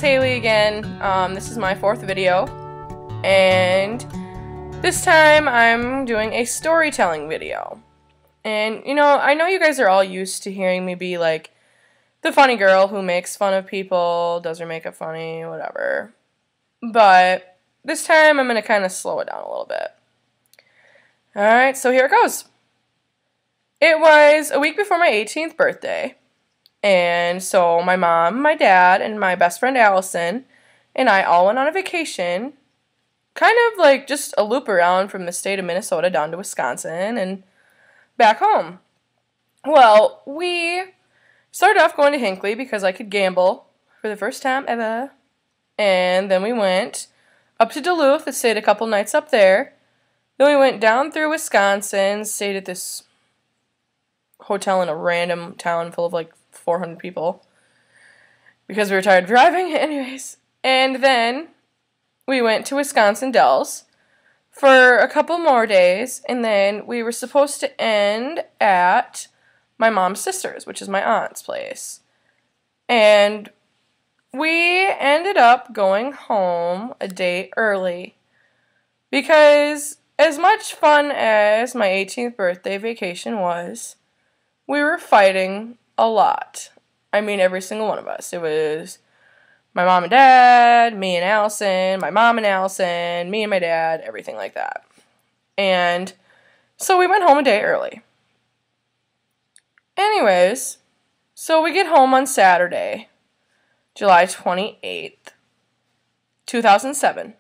Haley again. This is my 4th video, and this time I'm doing a storytelling video. And, I know you guys are all used to hearing me be like the funny girl who makes fun of people, does her makeup funny, whatever. But this time I'm going to kind of slow it down a little bit. Alright, so here it goes. It was a week before my 18th birthday. And so my mom, my dad, and my best friend Allison and I all went on a vacation, kind of like just a loop around from the state of Minnesota down to Wisconsin and back home. Well, we started off going to Hinckley because I could gamble for the first time ever. And then we went up to Duluth and stayed a couple nights up there. Then we went down through Wisconsin, stayed at this hotel in a random town full of like 400 people because we were tired of driving. Anyways, and then we went to Wisconsin Dells for a couple more days, and then we were supposed to end at my mom's sister's, which is my aunt's place. And we ended up going home a day early because as much fun as my 18th birthday vacation was, we were fighting a lot. I mean, every single one of us. It was my mom and dad, me and Allison, my mom and Allison, me and my dad, everything like that. And so we went home a day early. Anyways, so we get home on Saturday, July 28th, 2007.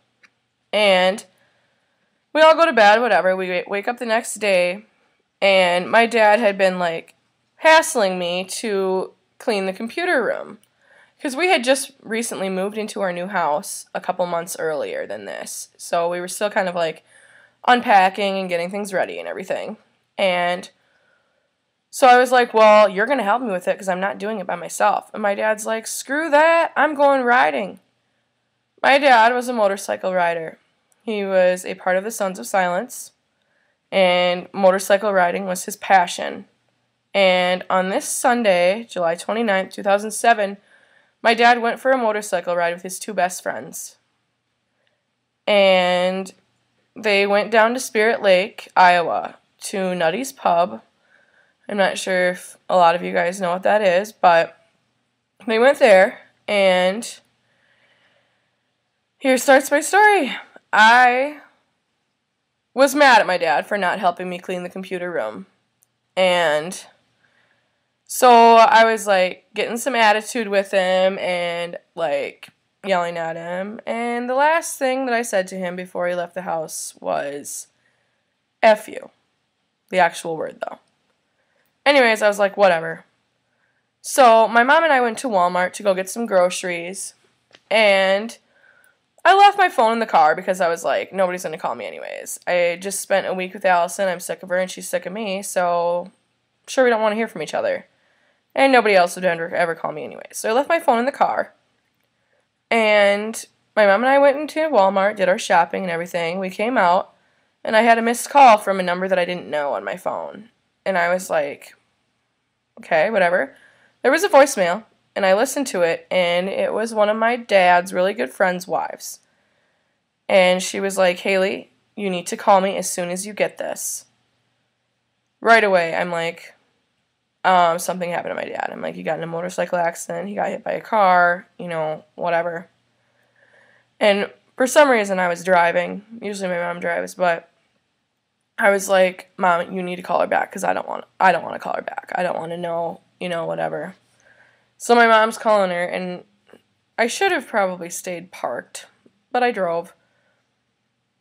And we all go to bed, whatever. We wake up the next day, and my dad had been like hassling me to clean the computer room because we had just recently moved into our new house a couple months earlier than this, so we were still kind of like unpacking and getting things ready and everything. And so I was like, well, you're gonna help me with it because I'm not doing it by myself. And my dad's like, screw that, I'm going riding. My dad was a motorcycle rider. He was a part of the Sons of Silence, and motorcycle riding was his passion. And on this Sunday, July 29th, 2007, my dad went for a motorcycle ride with his 2 best friends. And they went down to Spirit Lake, Iowa, to Nutty's Pub. I'm not sure if a lot of you guys know what that is, but they went there, and here starts my story. I was mad at my dad for not helping me clean the computer room. And so I was like getting some attitude with him and like yelling at him. And the last thing that I said to him before he left the house was, F you. The actual word though. Anyways, I was like, whatever. So my mom and I went to Walmart to go get some groceries. And I left my phone in the car because I was like, nobody's going to call me anyways. I just spent a week with Allison. I'm sick of her and she's sick of me. So sure, we don't want to hear from each other. And nobody else would ever call me anyway. So I left my phone in the car. And my mom and I went into Walmart, did our shopping and everything. We came out, and I had a missed call from a number that I didn't know on my phone. And I was like, okay, whatever. There was a voicemail, and I listened to it, and it was one of my dad's really good friends' wives. And she was like, Haley, you need to call me as soon as you get this. Right away, I'm like, something happened to my dad. I'm like, he got in a motorcycle accident, he got hit by a car, whatever. And for some reason I was driving. Usually my mom drives, but I was like, Mom, you need to call her back because I don't want to call her back. I don't want to know, whatever. So my mom's calling her, and I should have probably stayed parked, but I drove.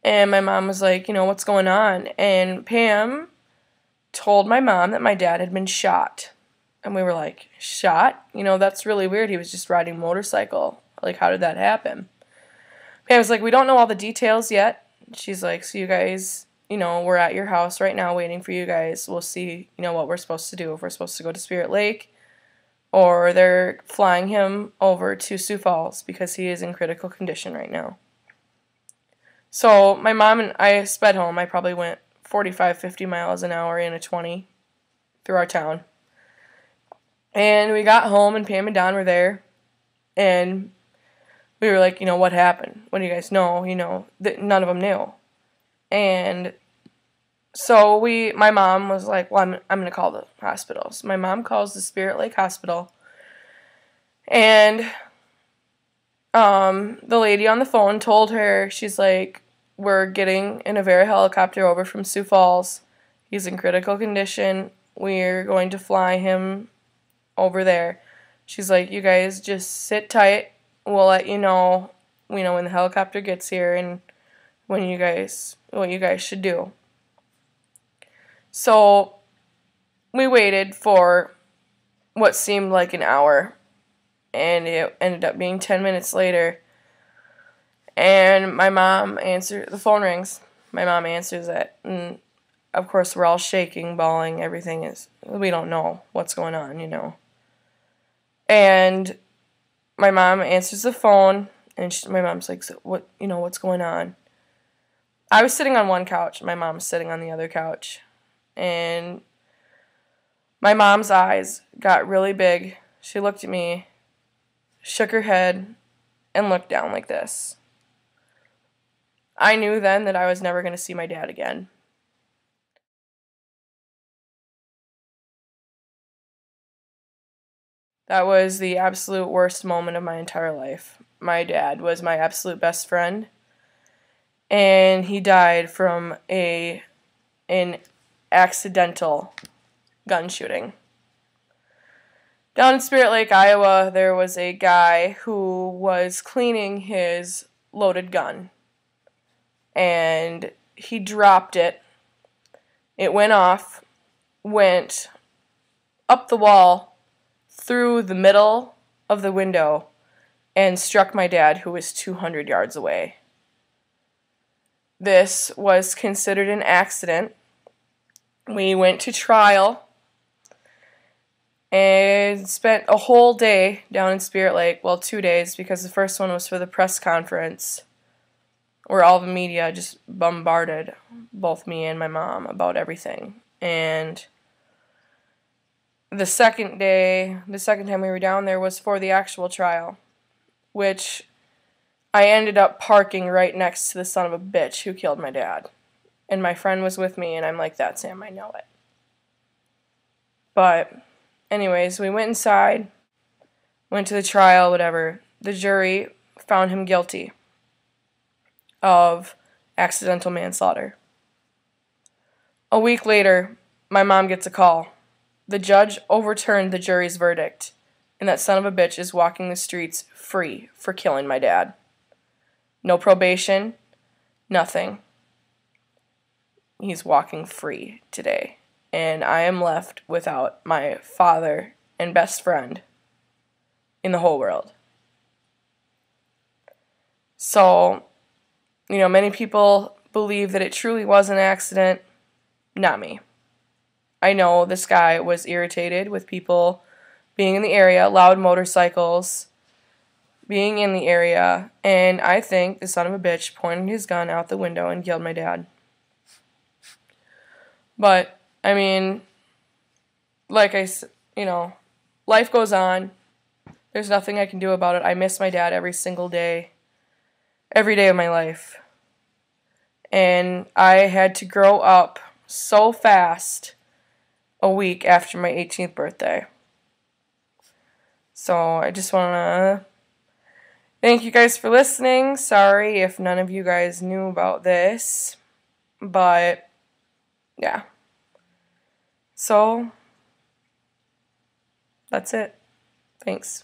And my mom was like, what's going on? And Pam told my mom that my dad had been shot. And we were like, shot? That's really weird. He was just riding a motorcycle. Like, how did that happen? Pam was like, we don't know all the details yet. She's like, so you guys, we're at your house right now waiting for you guys. We'll see, what we're supposed to do. If we're supposed to go to Spirit Lake, or they're flying him over to Sioux Falls because he is in critical condition right now. So my mom and I sped home. I probably went 45, 50 miles an hour in a 20 through our town. And we got home, and Pam and Don were there. And we were like, what happened? What do you guys know? None of them knew. And so my mom was like, well, I'm going to call the hospital. So my mom calls the Spirit Lake Hospital. And the lady on the phone told her, she's like, we're getting an Avera helicopter over from Sioux Falls. He's in critical condition. We're going to fly him over there. She's like, you guys just sit tight. We'll let you know, when the helicopter gets here and what you guys should do. So we waited for what seemed like an hour, and it ended up being 10 minutes later. And my mom the phone rings. My mom answers it, and of course we're all shaking, bawling, we don't know what's going on, And my mom answers the phone, and my mom's like, so what's going on? I was sitting on one couch, my mom was sitting on the other couch, and my mom's eyes got really big. She looked at me, shook her head, and looked down like this. I knew then that I was never going to see my dad again. That was the absolute worst moment of my entire life. My dad was my absolute best friend, and he died from an accidental gun shooting. Down in Spirit Lake, Iowa, there was a guy who was cleaning his loaded gun, and he dropped it. It went off, went up the wall, through the middle of the window, and struck my dad, who was 200 yards away. This was considered an accident. We went to trial and spent a whole day down in Spirit Lake. Well, 2 days, because the first one was for the press conference, where all the media just bombarded both me and my mom about everything. And the second time we were down there was for the actual trial, which I ended up parking right next to the son of a bitch who killed my dad. And my friend was with me, and I'm like, that's him, I know it. But anyways, we went inside, went to the trial, whatever. The jury found him guilty of accidental manslaughter. A week later, my mom gets a call. The judge overturned the jury's verdict, and that son of a bitch is walking the streets free for killing my dad. No probation, nothing. He's walking free today, and I am left without my father and best friend in the whole world. So, many people believe that it truly was an accident. Not me. I know this guy was irritated with people being in the area, loud motorcycles being in the area, and I think the son of a bitch pointed his gun out the window and killed my dad. But, like I said, life goes on. There's nothing I can do about it. I miss my dad every single day. Every day of my life. And I had to grow up so fast a week after my 18th birthday. So I just want to thank you guys for listening. Sorry if none of you guys knew about this. But, yeah. So, that's it. Thanks.